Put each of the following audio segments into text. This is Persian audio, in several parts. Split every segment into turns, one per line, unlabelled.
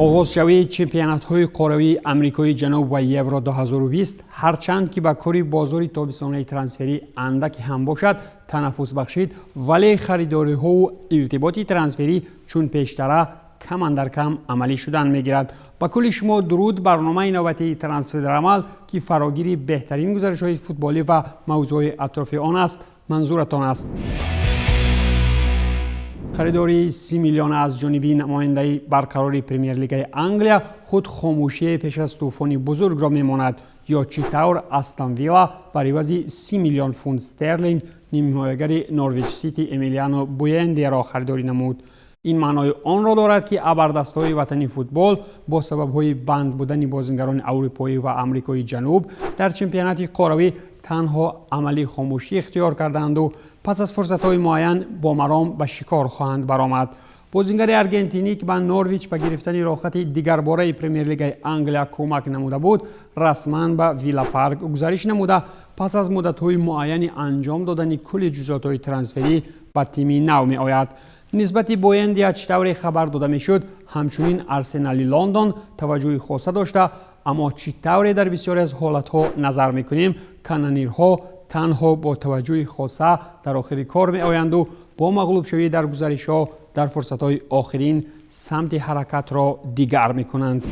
оғозшавии чемпионатҳои қорави Амрикои Ҷануб ва Евро 2020 ҳарчанд ки ба кори бозори тобистонаи трансферӣ андаке ҳам бошад, танаффус бахшид, вале харидориҳову иртиботи трансферӣ чун пештара каман дар кам амалӣ шудан мегирад. ба кулли шумо дуруд. барномаи навбатии трансферамал ки фарогири беҳтарин гузаришҳои футболӣ ва мавзӯъҳои атрофи он аст, манзуратон аст. خریداری 30 میلیون از جانب نماینده برقراری پرمیر لیگ انگلیا خود خاموشی پیش از طوفانی بزرگ را میماند یا چطور استون ویلا بر عوض 30 میلیون پوند استرلینگ نیمه‌نهایی نورویچ سیتی امیلیانو بویندی را خریداری نمود. این معنای آن را دارد که ابردست‌های وطنی فوتبال با سبب‌های بند بودن بازیگران اروپایی و آمریکای جنوب در چمپیونات قاروی تنها عملی خاموشی اختیار کردند و پس از فرصت‌های معین با مرام به شکار خواهند برآمد. بازیگر ارژنتینی که به نورویچ به گرفتن راحت دیگر باره پرمیر لیگ انگلیا کمک نموده بود، رسما به ویلا پارک گزارش نموده پس از مدت‌های معین انجام دادن کل جزئیات ترانسفری به تیم نو می‌آید. نسبت بویندی چطور خبر داده میشد، همچنین آرسنال لندن توجه خاص داشته، اما چطور در بسیاری از حالت‌ها نظر می‌کنیم کانونیرها تنها با توجه خاصه در آخر کار می‌آیند و با مغلوب شوی در گزارش‌ها در فرصت‌های آخرین سمت حرکت را دیگر می‌کنند.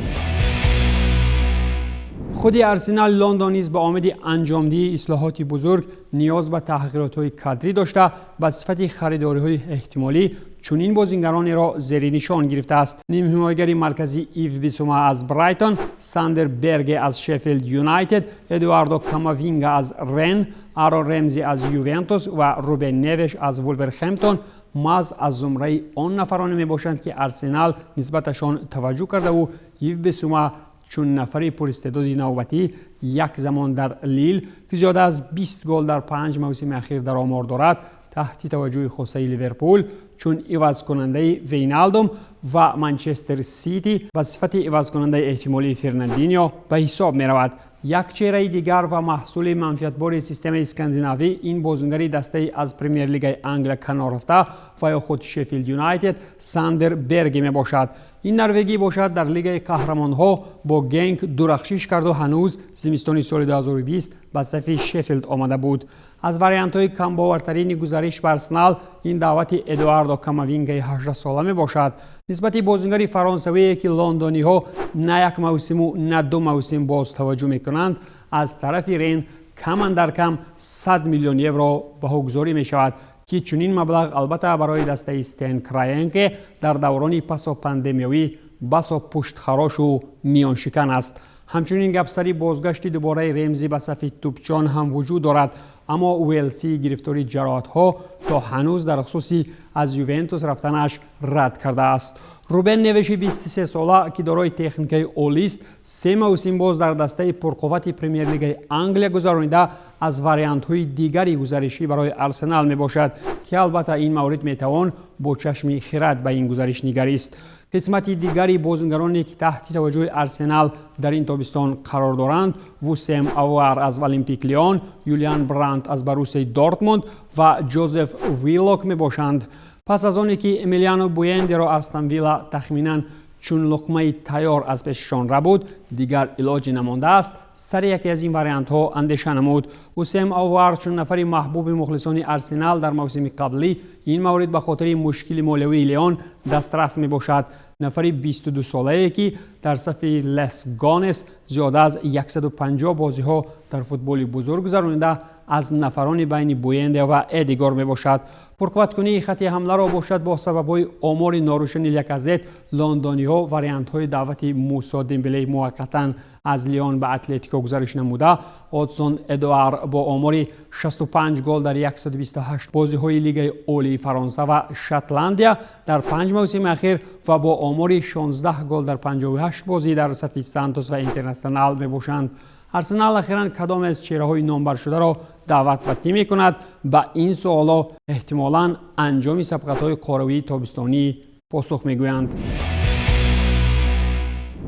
خود آرسنال لندن نیز به امید انجامدهی اصلاحات بزرگ نیاز به تحقیقات‌های کادری داشته، به صفت خریداری‌های احتمالی چنین بازیگرانی را زیر نشان گرفته است. نیم حمایتگر مرکزی ایو بیسوما از برایتون، ساندر برگ از شفیلد یونایتد، ادواردو کاماوینگا از رن، آرون رمزی از یوونتوس و روبن نیوش از وولورهمپتون محض از زمره آن نفرانی میباشند که آرسنال نسبتشان توجه کرده و ایو بیسوما چون نفری پراستعداد نوبتی یک زمان در لیل که زیاده از 20 گل در 5 موسم اخیر در آمار دارد تحت توجه خاصه لیورپول چون عوض کننده وینالدوم و منچستر سیتی به صفت عوض کننده احتمالی فرناندینیو به حساب می رود. یک چهره دیگر و محصول منفعتبار سیستم اسکاندیناوی این بازیگر دسته از پرمیر لیگ انگلیا کنار رفته و یا خود شفیلد یونایتد ساندر برگ می باشد. این نروژی باشد در لیگ قهرمان‌ها با گنگ درخشش کرد و هنوز زمستان سال 2020 به صف شفیلد آمده بود. از واریانت‌های کم باورترین گزارش بر آرسنال این دعوت ادواردو کاماوینگا 18 ساله می باشد. نسبت بازیگر فرانسوی که لندنی‌ها نه یک موسم و نه دو موسم باز توجه می‌کنند، از طرف رن کم در کم 100 میلیون یورو بهاگذاری می شود که چنین مبلغ البته برای دسته استن کراینکه در دوران پسا پاندمیوی بسا پشت خراش و میان شکن است. همچنین گپسری بازگشت دوباره رمزی به صف توپچان هم وجود دارد، اما ویلسی گرفتاری جراحت‌ها تا هنوز در خصوصی از یوونتوس رفتنش رد کرده است. روبن نیوش 23 ساله که دارای تکنیک عالی است، 3 موسم باز در دسته پرقوت پرمیر لیگ انگلیا گذرانیده، از واریانت‌های دیگری گزارشی برای آرسنال میباشد که البته این مورد میتوان با چشم خرد به این گزارش نگریست. قسمت دیگری بازیگرانی که تحت توجه آرسنال در این تابستان قرار دارند وسام آوار از الیمپیک لیون، یولیان برانت از بروسیا دورتموند و جوزف ویلوک میباشند. پس از آنی که امیلیانو بویندی را استون ویلا تخمینا چون لقمه تیار از پیششان را بود دیگر علاجی نمانده است، سر یکی از این واریانت ها اندیشه نمود. وسام آوار چون نفری محبوب مخلصان آرسنال در موسم قبلی این مورد به خاطر مشکل مالیوی لیون دسترس می باشد. نفری 22 ساله که در صف لس گانس زیاده از 150 بازی ها در فوتبال بزرگ گذرانیده از نفران بین بوینده و ادگار می باشد. پرقوت کنی خط حمله را باشد با سبب‌های آمار ناروشن لاکازت، لندنی‌ها واریانت‌های دعوت موسی دمبله موقتاً از لیون به اتلتیکو گزارش نموده، آدسون ادوار با آمار 65 گل در 128 بازی‌های لیگ عالی فرانسه و شاتلندیا در 5 موسم اخیر و با آمار 16 گل در 58 بازی در صف سانتوس و اینترنشنال میباشند. آرسنال اخیراً کدام از چهره‌های نامبر شده را دعوت به تیم می‌کند؟ با این سوال احتمالاً انجام سبقت‌های قاروی تابستانی پاسخ می‌گویند.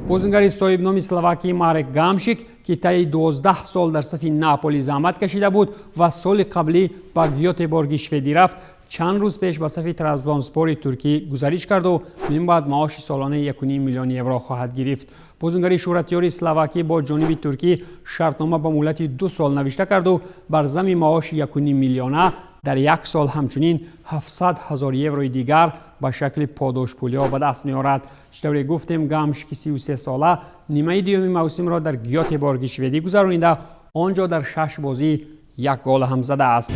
بازیگر صاحب نام اسلواکی مارک گامشیک که طی 12 سال در صف ناپولی زحمت کشیده بود و سال قبلی با گیوتبورگ شوئدی رفت، چند روز پیش با صف ترابزونسپور ترکی گزارش کرد و من بعد معاش سالانه 1.5 میلیون یورو خواهد گرفت. بازیگر شهرتیار اسلواکی با جانب ترکی شرطنامه با مهلت 2 سال نوشته کرد و بر ضمن معاش 1.5 میلیون در 1 سال همچنین 700,000 یورو دیگر به شکل پاداش پولی به دست می‌آورد. چطوری گفتیم گامش که 33 ساله نیمه دوم موسم را در گیوتهبورگ شوئدی گذرانیده، آنجا در 6 بازی 1 گل هم زده است.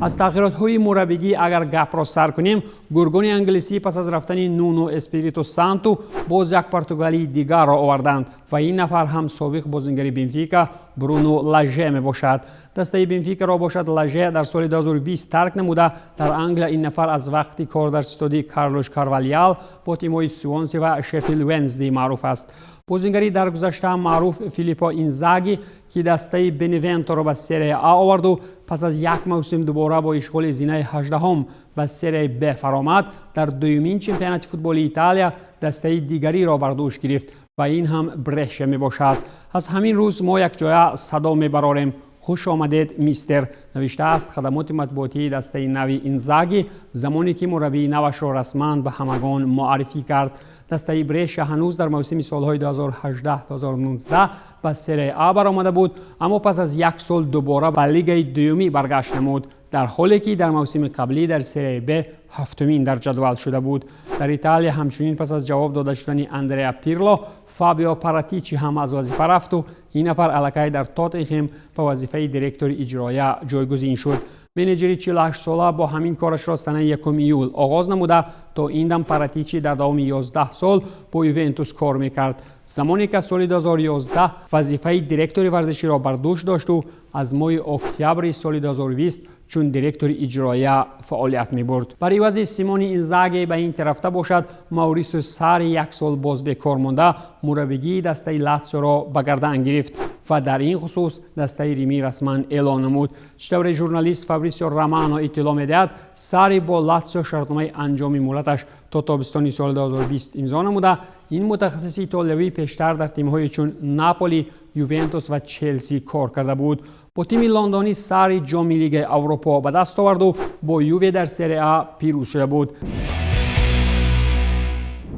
از تغییرات‌های مربیگی اگر گپ را سر کنیم، گرگان انگلیسی پس از رفتن نونو اسپیریتو سانتو باز یک پرتغالی دیگر را آوردند و این نفر هم سابق بازیگر بنفیکا برونو لاژه می باشد. دسته بنفیکا را باشد لاژه در سال 2020 ترک نموده. در انگلیس این نفر از وقتی کار در استادی کارلوش کاروالیال با تیم‌های سوانسی و شفیلد ونزدی معروف است. بازیگری در گذشته معروف فیلیپو اینزاگی که دسته بنونتو را به سری آ آورد و پس از 1 موسم دوباره با اشغال زینه 18 به سری ب فرامد، در دومین چمپیونات فوتبال ایتالیا دسته دیگری را بر دوش گرفت و این هم برشه می باشد. از همین روز ما یک جای صدا می براریم. خوش آمدید میستر، نوشته است خدمات مطبوعاتی دسته نوی اینزاگی زمانی که مربی نوش را رسما به همگان معرفی کرد. دسته برشه هنوز در موسم سالهای 2018-2019 به سری آ برآمده بود، اما پس از 1 سال دوباره به لیگ دومی برگشت نمود، در حالی که در موسم قبلی در سری ب 7مین در جدول شده بود. در ایتالیا همچنین پس از جواب داده شدن اندریا پیرلو، فابیو پاراتیچی هم از وظیفه رفت و این نفر الکی در تاتنهام به وظیفه دیرکتور اجرایی جایگزین شد. منیجری 48 ساله با همین کارش را سنه 1 ایول آغاز نموده تا این دم پاراتیچی در دوام 11 سال با یوونتوس کار میکرد. زمانی که سال 2011 وظیفه دیرکتور ورزشی را بر دوش داشت و از ماه اکتبر سال 2020 چون دیرکتور اجرایی فعالیت می برد. برای وضع سیمونی اینزاگی به این رفته باشد، ماوریسیو ساری 1 سال باز به کار مانده مربیگی دسته لاتزیو را به گردن گرفت و در این خصوص دسته ریمی رسما اعلان نمود. چطور ژورنالیست فابریسیو رومانو اطلاع می‌دهد، ساری با لاتزیو شرطنامه انجام مهلتش تا تابستان سال 2020 امضا نموده. این متخصص ایتالیایی پیشتر در تیم‌های چون ناپولی، یوونتوس و چلسی کار کرده بود. با تیم لندنی ساری جام لیگ اروپا به دست آورد و با یووه در سری آ پیروز شده بود.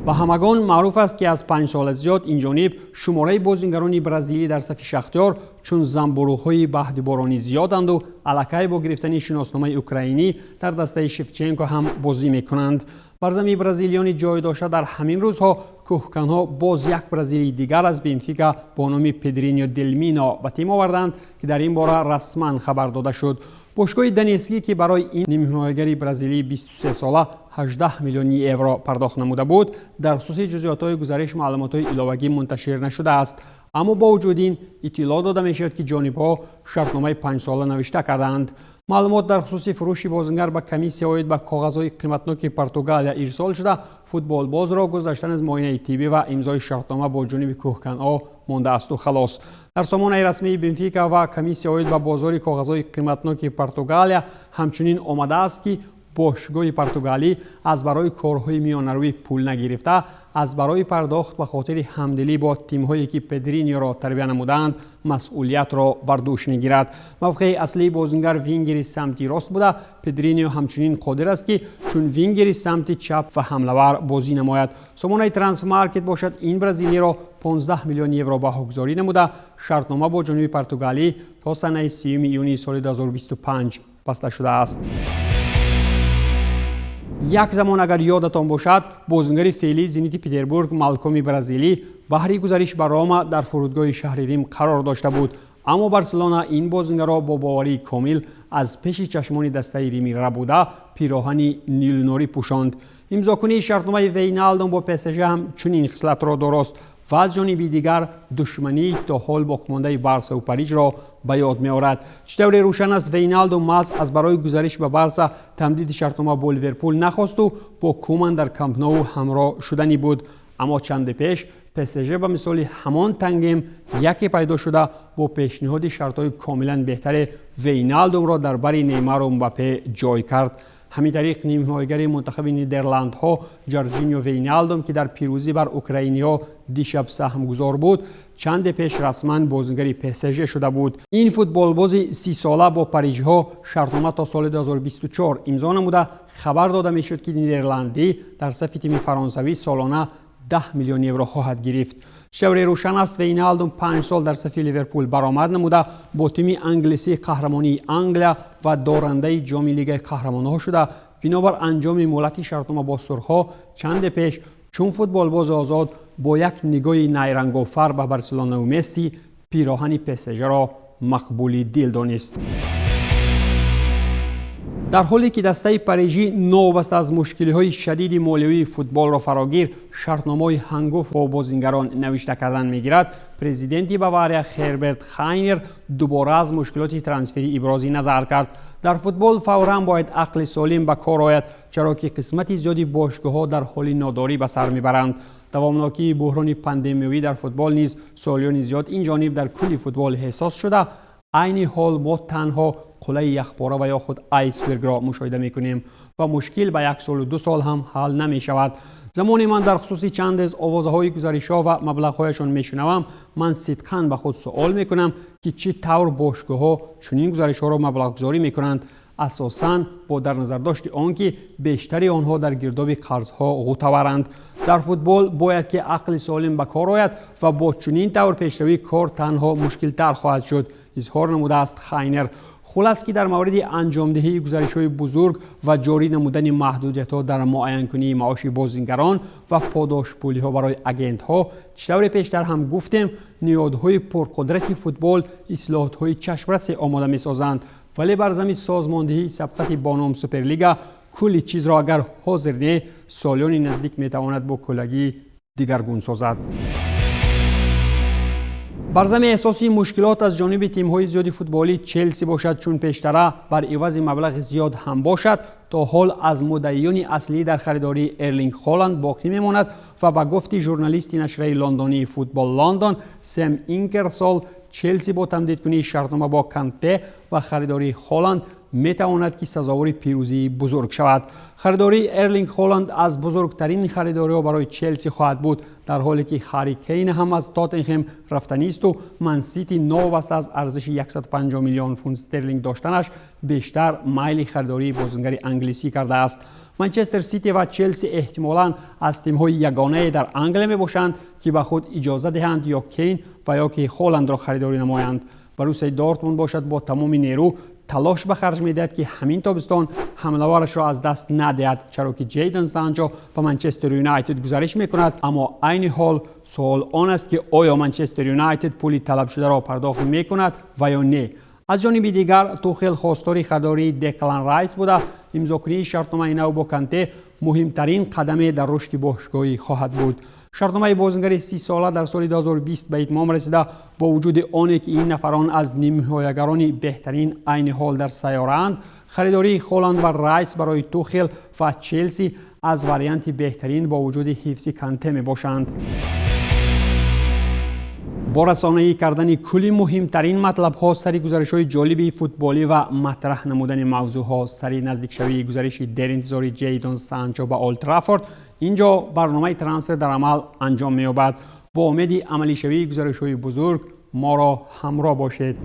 به همگان معروف است که از 5 سال زیاد این جانب شماره بازیگران برزیلی در صف شختیار چون زنبوروهای بهده‌بارانی زیادند و الکی با گرفتن شناسنامه اوکراینی در دسته شفچنکو هم بازی میکنند. بر زمین برزیلیانی جای داشته در همین روزها کوهکنها باز یک برزیلی دیگر از بنفیکا با نام پدرینیو دلمینو به تیم آوردند که در این باره رسما خبر داده شد. باشگاه دنیسکی که برای این نیمه‌نهایی برزیلی 23 ساله 18 میلیون یورو پرداخت نموده بود، در خصوص جزئیات‌های گزارش معلومات‌های علاوه‌ای منتشر نشده است، اما با وجود این اطلاع داده می‌شود که جانب‌ها شرطنامه 5 ساله نوشته کردند. معلومات در خصوص فروش بازیگر به کمیسیون اوید به کاغذهای قیمتناک پرتغال ارسال شده، فوتبال باز را گذشتن از معاینه طبی و امضای شرطنامه با جانب کوهکن‌ها مانده است و خلاص. در سامانه رسمی بنفیکا و کمیسیون اوید به بازار کاغذهای قیمتناک پرتغال همچنین آمده است که باشگاه پرتغالی از برای کارهای میانروی پول نگرفته، از برای پرداخت به خاطر همدلی با تیم‌هایی که پدرینیو را تربیت نمودند مسئولیت را بر دوش می‌گیرد. موقع اصلی بازیگر وینگر سمتی راست بوده، پدرینیو همچنین قادر است که چون وینگر سمتی چپ و حمله‌ور بازی نماید. سامانه ترانسفر مارکت باشد این برزیلی را 15 میلیون یورو بهاگذاری نموده. شرطنامه با جانب پرتغالی تا سنه 30 یونی سال 2025 بسته شده است. یک زمان اگر یادتان باشد، بازیگر فعلی زنیت پتربورگ مالکوم برزیلی بهره گذارش به روما در فرودگاه شهر ریم قرار داشته بود، اما بارسلونا این بازیگر را با باوری کامل از پیش چشمان دسته ریمی ربوده پیراهن نیل نوری پوشاند. امضاکنی شرطنامه وینالدوم با پی اس ژی هم چنین خصلت را درست و از جانب دیگر دشمنی تا حال باقی مانده بارسا و پاریس را به یاد می‌آورد. چطور روشن است وینالدوم از برای گزارش به بارسا تمدید شرطنامه با لیورپول نخواست و با کومن در کامپ نو همراه شدنی بود، اما چند پیش پی اس ژی به مثال همان تنگم یکی پیدا شده با پیشنهاد شرط‌های کاملا بهتر وینالدوم را در بر نیمار و مباپه جای کرد. همین طریق نیمه‌نهاییگر منتخب نیدرلندها جورجینیو وینالدوم که در پیروزی بر اوکراینیا دیشب سهمگذار بود چند پیش رسما بازیگر پسژ شده بود. این فوتبالباز 30 ساله با پاریژها شرطنامه تا سال 2024 امضا نموده. خبر داده میشد که نیدرلندی در صف تیم فرانسوی سالانه 10 میلیون یورو خواهد گرفت. شوری روشن است وینالدوم 5 سال در صف لیورپول برآمد نموده، با تیم انگلیسی قهرمانی انگلیا و دارنده جام لیگ قهرمانان شده. بنابر انجام مهلت شرطنامه با سرخ‌ها چند پیش چون فوتبالباز آزاد با یک نگاه نیرنگ‌آفر به بارسلونا و مسی پیراهن پسژ را مقبولی دل دانست. در حالی که دسته پاریژی نوبسته از مشکل‌های شدید مالیوی فوتبال را فراگیر شرطنامه‌های هنگفت با بازیگران نوشته کردن می‌گیرد، پرزیدنت باواریا هربرت هاینر دوباره از مشکلات ترانسفری ابراز نظر کرد. در فوتبال فوراً باید عقل سالم به کار آید، چرا که قسمت زیادی باشگاه‌ها در حال ناداری به سر می‌برند. دوامناکی بحران پاندمیایی در فوتبال نیز سالیان زیاد این جانب در کل فوتبال احساس شده. عین حال ما تنها قله یخباره و یا خود آیسبرگ را مشاهده می‌کنیم و مشکل به 1 سال و 2 سال هم حل نمی‌شود. زمانی من در خصوص چند از آوازهای گزارش‌ها و مبلغ‌هایشان می‌شنوم، من صدقاً به خود سوال می‌کنم که چه طور باشگاه‌ها چنین گزارش‌ها را مبلغ‌گذاری می‌کنند، اساساً با در نظر داشت آنکه بیشتری آنها در گرداب قرض‌ها غوطه‌ورند. در فوتبال باید که عقل سالم به کار آید و با چنین طور پیشروی کار تنها مشکل‌تر خواهد شد، اظهار نموده است هاینر. خلاص که در مورد انجامدهی گزارش‌های بزرگ و جاری نمودن محدودیت‌ها در معین کنی معاش بازیگران و پاداش پولی‌ها برای آگنت‌ها چطور پیشتر هم گفتیم، نهادهای پرقدرت فوتبال اصلاحات‌های چشمرس آماده می‌سازند، ولی بر زمین سازماندهی سبقت با نام سوپرلیگ کلی چیز را اگر حاضر نه سالیان نزدیک می‌تواند با کلگی دیگرگون سازد. بر زمین اساسی مشکلات از جانب تیم‌های زیادی فوتبالی چلسی باشد چون پیشتره بر عوض مبلغ زیاد هم باشد تا حال از مدعیان اصلی در خریداری ارلینگ هالند باقی میماند و با گفت ژورنالیست نشریه لندنی فوتبال لندن سم اینکرسال چلسی با تمدید کنی شرطنامه با کانته و خریداری هالند میتواند که سزاوار پیروزی بزرگ شود. خریداری ارلینگ هالند از بزرگترین خریداری‌ها برای چلسی خواهد بود، در حالی که هری کین هم از تاتنهام رفتنی است و من سیتی نوبسته از ارزش 150 میلیون پوند استرلینگ داشتنش بیشتر میل خریداری بازیگر انگلیسی کرده است. منچستر سیتی و چلسی احتمالاً از تیم‌های یگانه در انگلیس میباشند که به خود اجازه دهند یا کین و یا که هالند را خریداری نمایند. بروسیا دورتموند باشد با تمام نیرو تلاش به خرج می‌دهد که همین تابستان حمله‌ورش را از دست ندهد، چرا که جیدن سانچو به منچستر یونایتد گزارش می‌کند. اما عین حال سوال آن است که آیا منچستر یونایتد پولی طلب شده را پرداخت می‌کند و یا نه. از جانب دیگر توخل خواستار خریداری دکلن رایس بوده. امضاکنی شرطنامه نو با کانته مهمترین قدم در رشد باشگاهی خواهد بود. شرطنامه بازیگر 30 ساله در سال 2020 به اتمام رسیده، با وجود آنکه که این نفران از نیمه‌نهاییگران بهترین عین حال در سیاره‌اند. خریداری هالند و رایس برای توخل و چلسی از واریانت بهترین با وجود حفظ کانته میباشند. با رسانه‌ای کردن کلی مهمترین مطلب‌ها سری گزارش‌های جالب فوتبالی و مطرح نمودن موضوع‌ها سری نزدیک شوی گزارش در انتظار جیدون سانچو به اولد ترافورد، اینجا برنامه ترانسفر در عمل انجام می‌یابد. با امید عملی شوی گزارش‌های بزرگ ما را همراه باشید.